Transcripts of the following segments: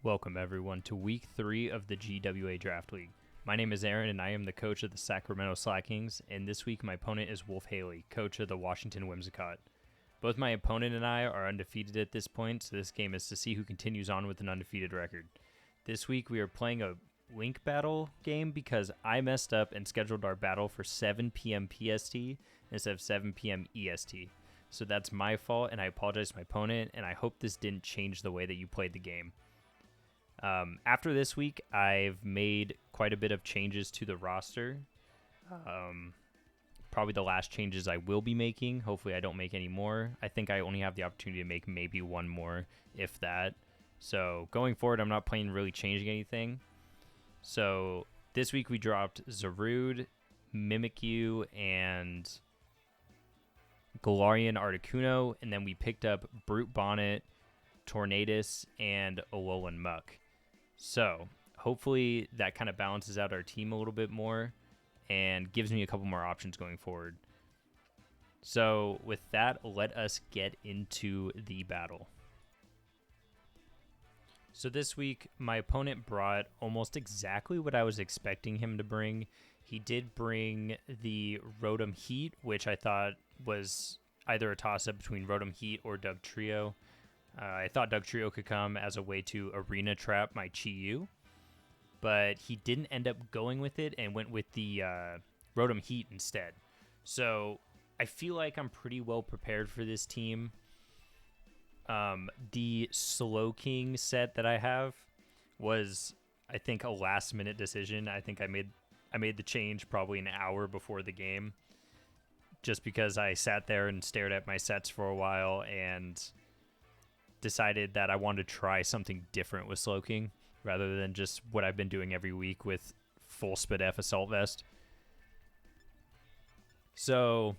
Welcome, everyone, to Week 3 of the GWA Draft League. My name is Aaron, and I am the coach of the Sacramento Slackings, and this week my opponent is Wolfhaley, coach of the Washington Whimsicott. Both my opponent and I are undefeated at this point, so this game is to see who continues on with an undefeated record. This week we are playing a link battle game because I messed up and scheduled our battle for 7 p.m. PST instead of 7 p.m. EST. So that's my fault, and I apologize to my opponent, and I hope this didn't change the way that you played the game. After this week, I've made quite a bit of changes to the roster. Probably the last changes I will be making. Hopefully I don't make any more. I think I only have the opportunity to make maybe one more, if that. So going forward, I'm not planning really changing anything. So this week we dropped Zarude, Mimikyu, and Galarian Articuno, and then we picked up Brute Bonnet, Tornadus, and Alolan Muck. So hopefully that kind of balances out our team a little bit more and gives me a couple more options going forward. So with that, let us get into the battle. So this week, my opponent brought almost exactly what I was expecting him to bring. He did bring the Rotom Heat, which I thought was either a toss-up between Rotom Heat or Dugtrio. I thought Dugtrio could come as a way to arena trap my Chi-Yu, but he didn't end up going with it and went with the Rotom Heat instead. So I feel like I'm pretty well prepared for this team. The Slowking set that I have was, I think, a last-minute decision. I think I made the change probably an hour before the game, just because I sat there and stared at my sets for a while and decided that I wanted to try something different with Slowking rather than just what I've been doing every week with full Spadef Assault Vest. So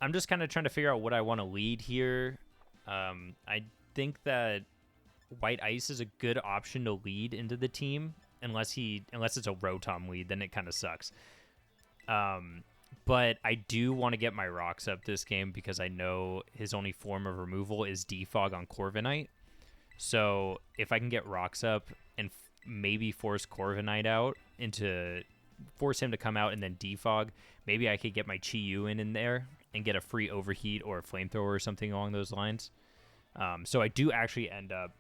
I'm just kind of trying to figure out what I want to lead here. I think that White Ice is a good option to lead into the team unless it's a Rotom lead, then it kind of sucks. But I do want to get my rocks up this game because I know his only form of removal is Defog on Corviknight. So if I can get rocks up and maybe force Corviknight out force him to come out and then defog, maybe I could get my Chi-Yu in there and get a free overheat or a flamethrower or something along those lines. So I do actually end up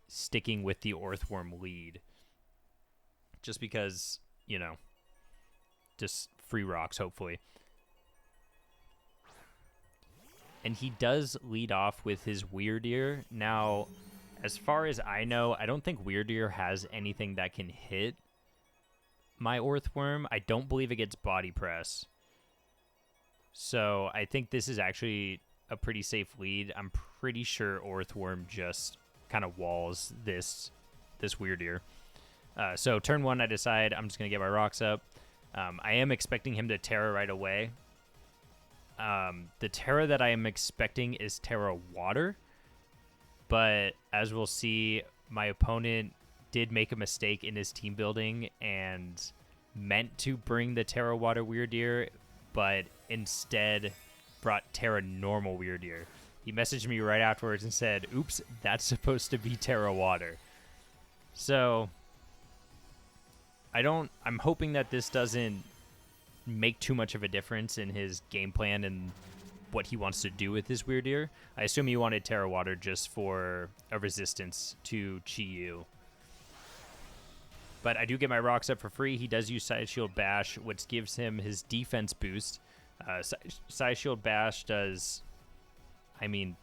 sticking with the Earthworm lead just because, just free rocks, hopefully. And he does lead off with his Weirdeer. Now, as far as I know, I don't think Weirdeer has anything that can hit my Earthworm. I don't believe it gets Body Press. So I think this is actually a pretty safe lead. I'm pretty sure Earthworm just kind of walls this Weirdeer. So turn one, I decide I'm just going to get my rocks up. I am expecting him to Terra right away. The Terra that I am expecting is Terra Water. But as we'll see, my opponent did make a mistake in his team building and meant to bring the Terra Water Weirdeer, but instead brought Terra Normal Weirdeer. He messaged me right afterwards and said, "Oops, that's supposed to be Terra Water." So I'm hoping that this doesn't make too much of a difference in his game plan and what he wants to do with his Weirdeer. I assume he wanted Terra Water just for a resistance to Chi-Yu. But I do get my rocks up for free. He does use Side Shield Bash, which gives him his defense boost. Side Shield Bash does,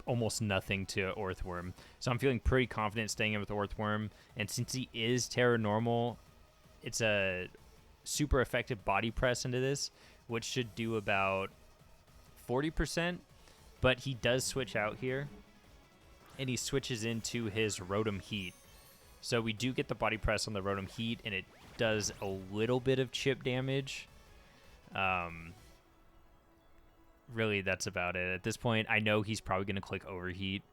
almost nothing to Earthworm. So I'm feeling pretty confident staying in with Earthworm. And since he is Terra Normal, it's a super effective body press into this, which should do about 40%. But he does switch out here, and he switches into his Rotom Heat. So we do get the body press on the Rotom Heat, and it does a little bit of chip damage. Really, that's about it. At this point, I know he's probably going to click Overheat.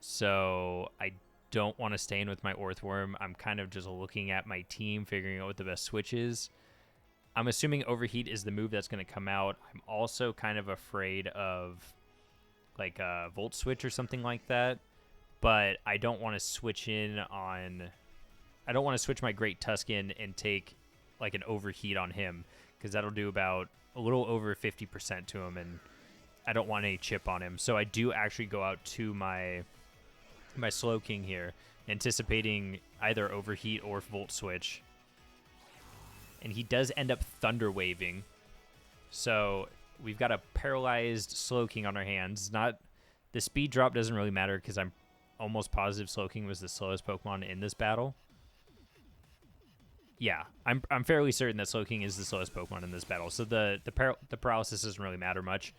So I don't want to stay in with my Earthworm. I'm kind of just looking at my team, figuring out what the best switch is. I'm assuming Overheat is the move that's going to come out. I'm also kind of afraid of like a Volt Switch or something like that. but I don't want to switch in on... I don't want to switch my Great Tuscan and take like an overheat on him, because that'll do about a little over 50% to him, and I don't want any chip on him. So I do actually go out to my Slow King here, anticipating either overheat or Volt Switch. And he does end up Thunder Waving. So we've got a paralyzed Slow King on our hands. The speed drop doesn't really matter, because I'm almost positive Slow King was the slowest Pokemon in this battle. Yeah, I'm fairly certain that Slow King is the slowest Pokemon in this battle. So the paralysis doesn't really matter much.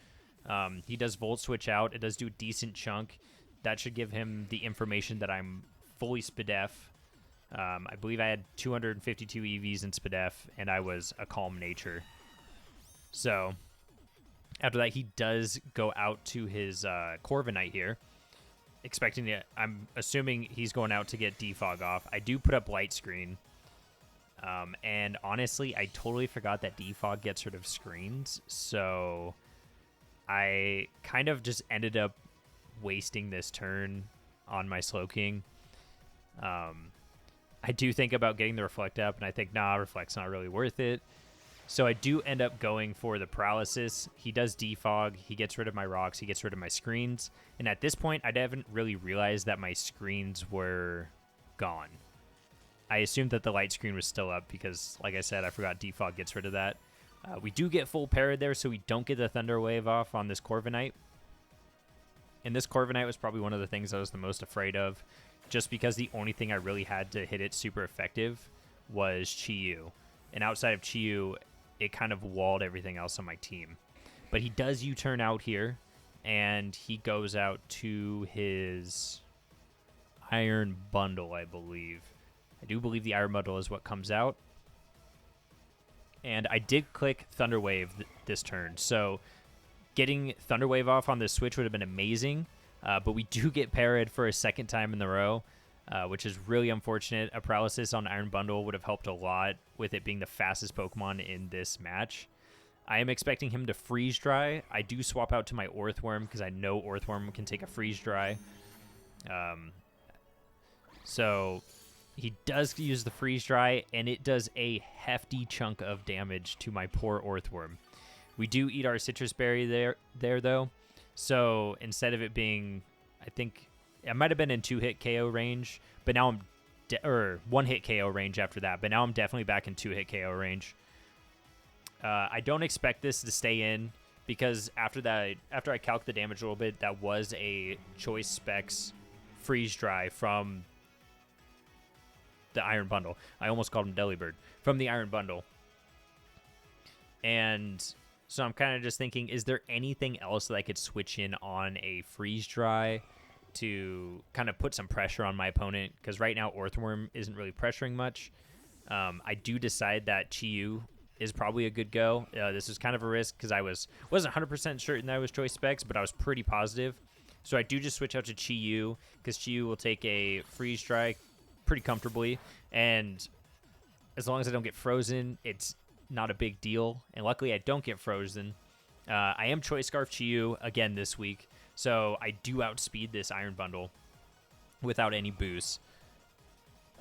He does Volt Switch out. It does do a decent chunk. That should give him the information that I'm fully Spadef. I believe I had 252 EVs in Spadef, and I was a Calm Nature. So after that, he does go out to his Corviknight here, expecting it. I'm assuming he's going out to get Defog off. I do put up Light Screen. And honestly, I totally forgot that Defog gets rid of screens, so I kind of just ended up wasting this turn on my Slow King. I do think about getting the Reflect up, and I think, nah, Reflect's not really worth it. So I do end up going for the Paralysis. He does Defog, he gets rid of my rocks, he gets rid of my screens, and at this point, I haven't really realized that my screens were gone. I assumed that the Light Screen was still up because, like I said, I forgot Defog gets rid of that. We do get full parried there, so we don't get the Thunder Wave off on this Corviknight. And this Corviknight was probably one of the things I was the most afraid of, just because the only thing I really had to hit it super effective was Chi-Yu. And outside of Chi-Yu, it kind of walled everything else on my team. But he does U-turn out here, and he goes out to his Iron Bundle, I believe. I do believe the Iron Bundle is what comes out. And I did click Thunder Wave this turn. So getting Thunder Wave off on this switch would have been amazing. But we do get parried for a second time in the row, which is really unfortunate. A Paralysis on Iron Bundle would have helped a lot with it being the fastest Pokemon in this match. I am expecting him to Freeze Dry. I do swap out to my Orthworm because I know Orthworm can take a Freeze Dry. So he does use the Freeze Dry, and it does a hefty chunk of damage to my poor Orthworm. We do eat our Citrus Berry there though. So instead of it being, I think it might have been in 2-hit KO range, but now I'm or 1-hit KO range after that. But now I'm definitely back in 2-hit KO range. I don't expect this to stay in because after I calc the damage a little bit, that was a Choice Specs Freeze Dry from the Iron Bundle. I almost called him Delibird. From the Iron Bundle. And so I'm kind of just thinking, is there anything else that I could switch in on a Freeze Dry to kind of put some pressure on my opponent? Because right now Orthworm isn't really pressuring much. I do decide that Chi-Yu is probably a good go. This is kind of a risk because I wasn't 100% certain that I was Choice Specs, but I was pretty positive. So I do just switch out to Chi-Yu because Chi-Yu will take a Freeze Dry pretty comfortably, and as long as I don't get frozen, it's not a big deal. And luckily I don't get frozen. I am Choice Scarf Chi-Yu again this week, so I do outspeed this Iron Bundle without any boost.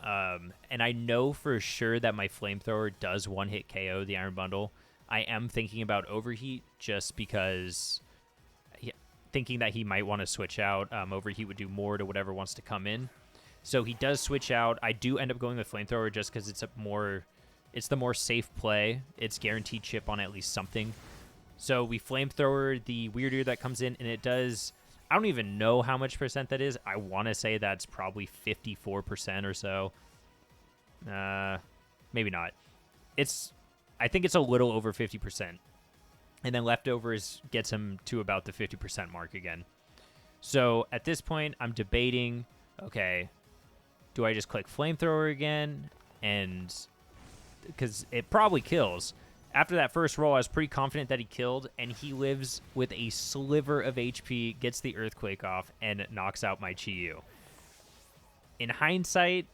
And I know for sure that my Flamethrower does 1-hit KO the Iron Bundle. I am thinking about Overheat just because thinking that he might want to switch out. Overheat would do more to whatever wants to come in. So he does switch out. I do end up going with Flamethrower just because it's the more safe play. It's guaranteed chip on at least something. So we Flamethrower the Weird that comes in, and it does, I don't even know how much percent that is. I want to say that's probably 54% or so. Maybe not. I think it's a little over 50%. And then Leftovers gets him to about the 50% mark again. So at this point, I'm debating, okay, do I just click Flamethrower again? And because it probably kills. After that first roll, I was pretty confident that he killed, and he lives with a sliver of HP, gets the Earthquake off, and knocks out my Chi-Yu. In hindsight,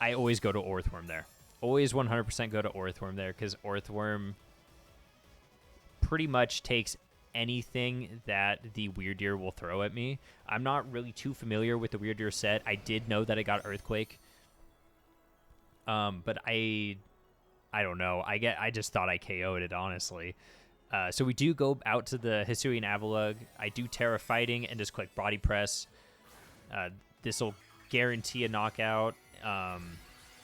I always go to Orthworm there. Always 100% go to Orthworm there, because Orthworm pretty much takes anything that the Weird Deer will throw at me. I'm not really too familiar with the Weird Deer set. I did know that it got Earthquake. But I don't know. I just thought I KO'd it, honestly. So we do go out to the Hisuian Avalugg. I do Terra Fighting and just click Body Press. This will guarantee a knockout.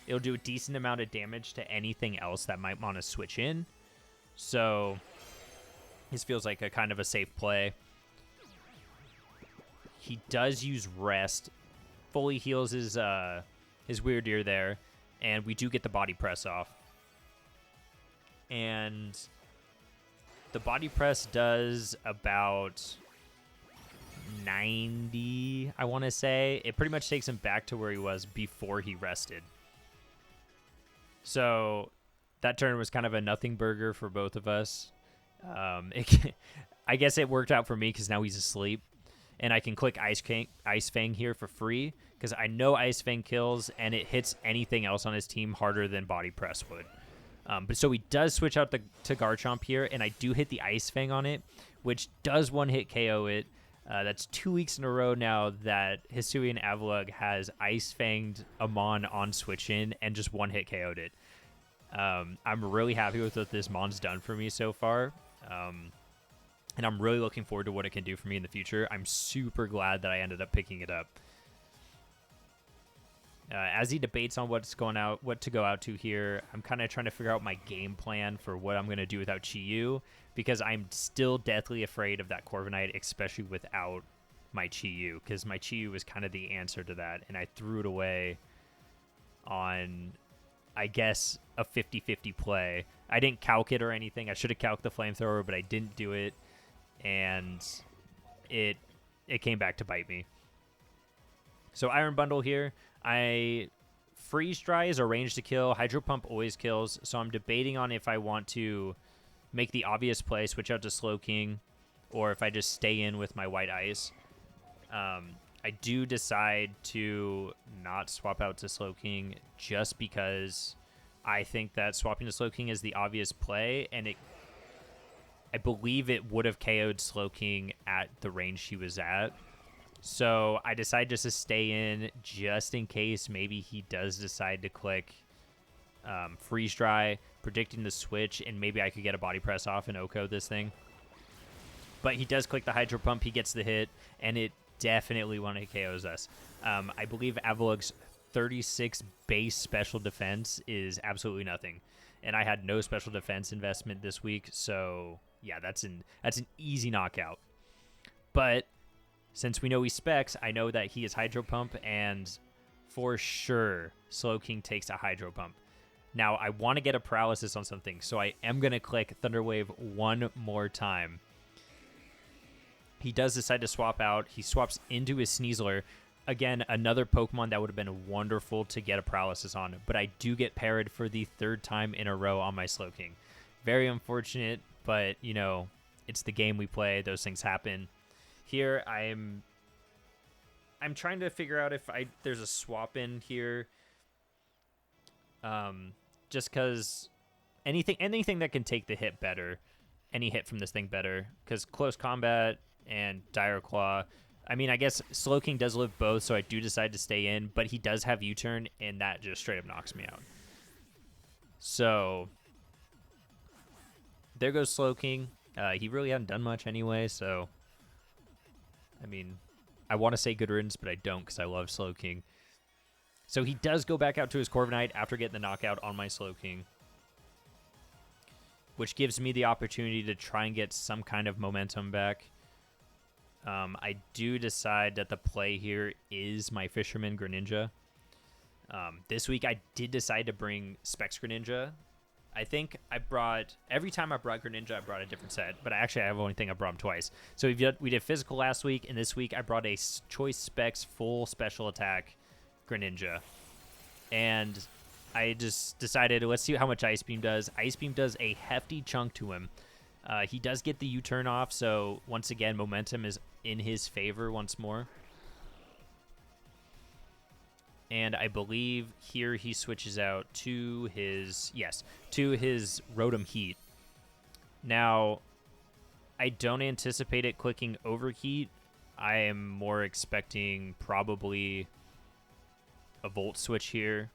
It'll do a decent amount of damage to anything else that might want to switch in. So this feels like a kind of a safe play. He does use Rest. Fully heals his Weird Deer there. And we do get the Body Press off. And the Body Press does about 90, I want to say. It pretty much takes him back to where he was before he rested. So that turn was kind of a nothing burger for both of us. I guess it worked out for me because now he's asleep. And I can click Ice Fang here for free because I know Ice Fang kills and it hits anything else on his team harder than Body Press would. But so he does switch out to Garchomp here, and I do hit the Ice Fang on it, which does one-hit KO it. That's 2 weeks in a row now that Hisuian Avalugg has Ice Fanged Amon on switch in and just one-hit KO'd it. I'm really happy with what this Mon's done for me so far. And I'm really looking forward to what it can do for me in the future. I'm super glad that I ended up picking it up. As he debates on what to go out to here, I'm kind of trying to figure out my game plan for what I'm going to do without Chi-Yu, because I'm still deathly afraid of that Corviknight, especially without my Chi-Yu, because my Chi-Yu was kind of the answer to that, and I threw it away on, I guess, a 50-50 play. I didn't calc it or anything. I should have calced the Flamethrower, but I didn't do it, and it came back to bite me. So Iron Bundle here. Freeze Dry is a range to kill. Hydro Pump always kills, so I'm debating on if I want to make the obvious play, switch out to Slowking, or if I just stay in with my White Ice. I do decide to not swap out to Slowking just because I think that swapping to Slowking is the obvious play, and I believe it would have KO'd Slowking at the range she was at. So I decided just to stay in just in case maybe he does decide to click Freeze Dry, predicting the switch, and maybe I could get a Body Press off and OHKO this thing. But he does click the Hydro Pump, he gets the hit, and it definitely one-hit KOs us. I believe Avalugg's 36 base special defense is absolutely nothing. And I had no special defense investment this week, so yeah, that's an easy knockout. But since we know he specs, I know that he is Hydro Pump, and for sure, Slowking takes a Hydro Pump. Now, I want to get a paralysis on something, so I am going to click Thunder Wave one more time. He does decide to swap out. He swaps into his Sneasler. Again, another Pokemon that would have been wonderful to get a paralysis on, but I do get parried for the third time in a row on my Slowking. Very unfortunate, but, you know, it's the game we play. Those things happen. Here, I'm trying to figure out if there's a swap in here. Just because anything that can take the hit better, any hit from this thing better, because Close Combat and Dire Claw, I mean, I guess Slowking does live both, so I do decide to stay in, but he does have U-turn, and that just straight up knocks me out. So there goes Slowking. He really hadn't done much anyway, so I mean, I want to say good riddance, but I don't because I love Slowking. So he does go back out to his Corviknight after getting the knockout on my Slowking, which gives me the opportunity to try and get some kind of momentum back. I do decide that the play here is my Fisherman Greninja. This week I did decide to bring Specs Greninja. I think every time I brought Greninja, I brought a different set, but I only think I brought him twice. So we did Physical last week, and this week I brought a Choice Specs full special attack Greninja. And I just decided, let's see how much Ice Beam does. Ice Beam does a hefty chunk to him. He does get the U-turn off, so once again, momentum is in his favor once more. And I believe here he switches out to his Rotom Heat. Now, I don't anticipate it clicking overheat. I am more expecting probably a volt switch here.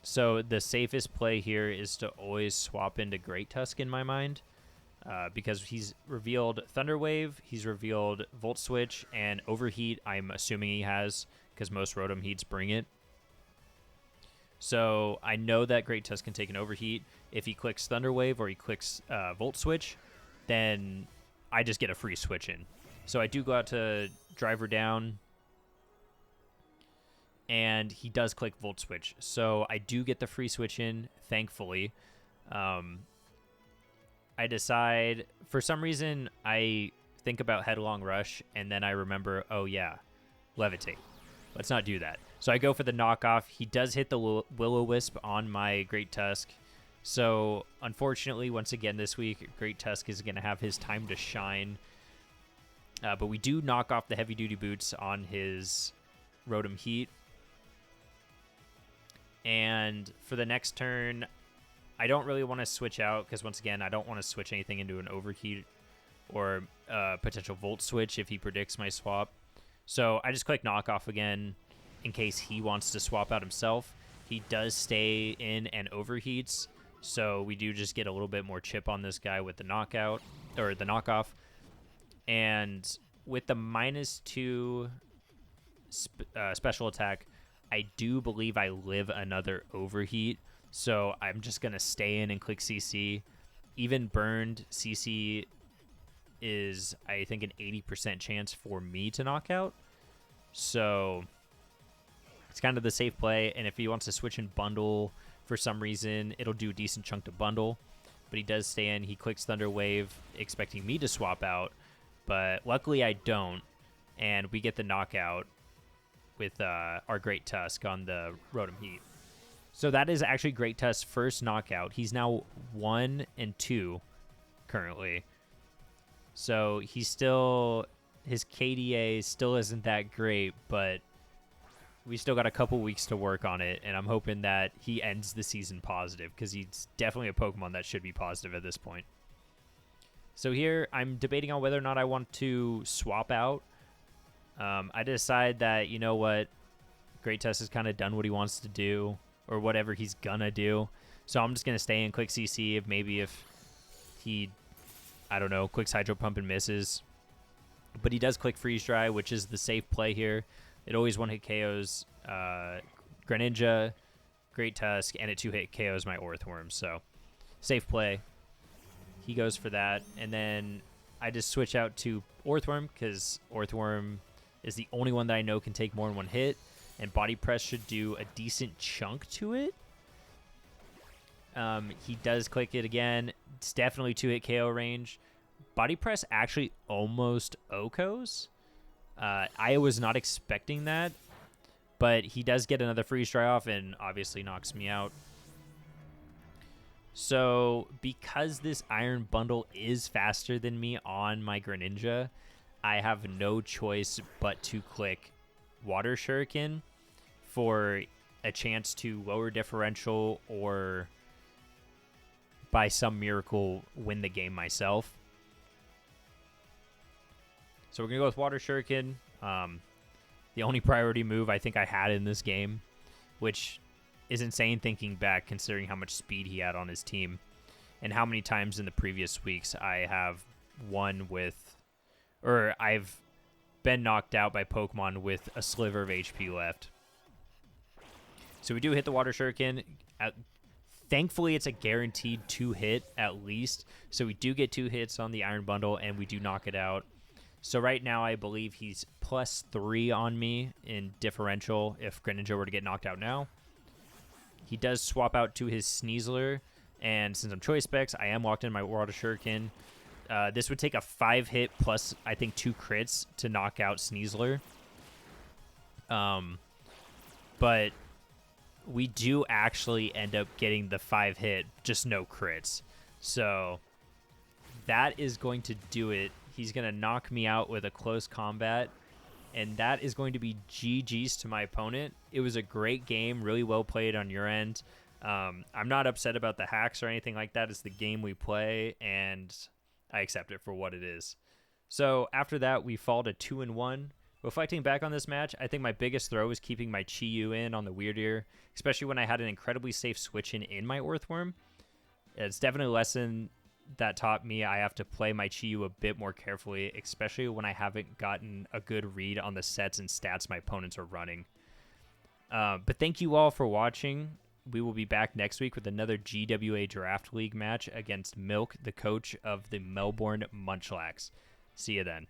So the safest play here is to always swap into Great Tusk in my mind, because he's revealed Thunder Wave, he's revealed Volt Switch, and Overheat I'm assuming he has, because most Rotom Heats bring it. So I know that Great Tusk can take an Overheat. If he clicks Thunder Wave or he clicks Volt Switch, then I just get a free switch in. So I do go out to Driver Down, and he does click Volt Switch. So I do get the free switch in, thankfully. I decide, for some reason, I think about Headlong Rush, and then I remember, oh yeah, Levitate. Let's not do that. So I go for the knockoff. He does hit the Will-O-Wisp on my Great Tusk. So unfortunately, once again this week, Great Tusk is going to have his time to shine. But we do knock off the Heavy Duty Boots on his Rotom Heat. And for the next turn, I don't really want to switch out because, once again, I don't want to switch anything into an Overheat or potential Volt Switch if he predicts my swap. So I just click Knockoff again in case he wants to swap out himself. He does stay in and overheats, so we do just get a little bit more chip on this guy with the knockout, or the knockoff. And with the -2 special attack, I do believe I live another overheat, so I'm just going to stay in and click CC. Even burned, CC is, I think, an 80% chance for me to knock out. So it's kind of the safe play, and if he wants to switch and bundle for some reason, it'll do a decent chunk to bundle. But he does stay in. He clicks Thunder Wave, expecting me to swap out, but luckily I don't, and we get the knockout with our Great Tusk on the Rotom Heat. So that is actually Great Tusk's first knockout. He's now 1-2 currently. So he's still, his KDA still isn't that great, but we still got a couple weeks to work on it, and I'm hoping that he ends the season positive, because he's definitely a Pokemon that should be positive at this point. So here, I'm debating on whether or not I want to swap out. I decide that, you know what, Great Tusk has kind of done what he wants to do, or whatever he's gonna do. So I'm just gonna stay and click CC. If he, I don't know, clicks Hydro Pump and misses. But he does click Freeze Dry, which is the safe play here. It always one-hit KOs Greninja, Great Tusk, and it 2-hit KOs my Orthworm. So safe play. He goes for that. And then I just switch out to Orthworm, because Orthworm is the only one that I know can take more than one hit. And Body Press should do a decent chunk to it. He does click it again. It's definitely 2-hit KO range. Body Press actually almost OHKOs. I was not expecting that, but he does get another Freeze Dry off and obviously knocks me out. So because this Iron Bundle is faster than me on my Greninja, I have no choice but to click Water Shuriken for a chance to lower differential or by some miracle win the game myself. So we're going to go with Water Shuriken. The only priority move I think I had in this game, which is insane thinking back considering how much speed he had on his team and how many times in the previous weeks I have won with, or I've been knocked out by Pokemon with a sliver of HP left. So we do hit the Water Shuriken. Thankfully, it's a guaranteed 2-hit at least. So we do get 2 hits on the Iron Bundle, and we do knock it out. So right now, I believe he's +3 on me in differential if Greninja were to get knocked out now. He does swap out to his Sneasler, and since I'm Choice Specs, I am locked in my Water Shuriken. This would take a 5-hit plus, I think, 2 crits to knock out Sneasler. But we do actually end up getting the 5-hit, just no crits. So that is going to do it. He's going to knock me out with a close combat, and that is going to be GG's to my opponent. It was a great game, really well played on your end. I'm not upset about the hacks or anything like that. It's the game we play, and I accept it for what it is. So after that, we fall to 2-1. Reflecting back on this match, I think my biggest throw was keeping my Chi-Yu in on the Weird Ear, especially when I had an incredibly safe switch in my Earthworm. It's definitely a lesson that taught me I have to play my Chi-Yu a bit more carefully, especially when I haven't gotten a good read on the sets and stats my opponents are running. But thank you all for watching. We will be back next week with another GWA Draft League match against Milk, the coach of the Melbourne Munchlax. See you then.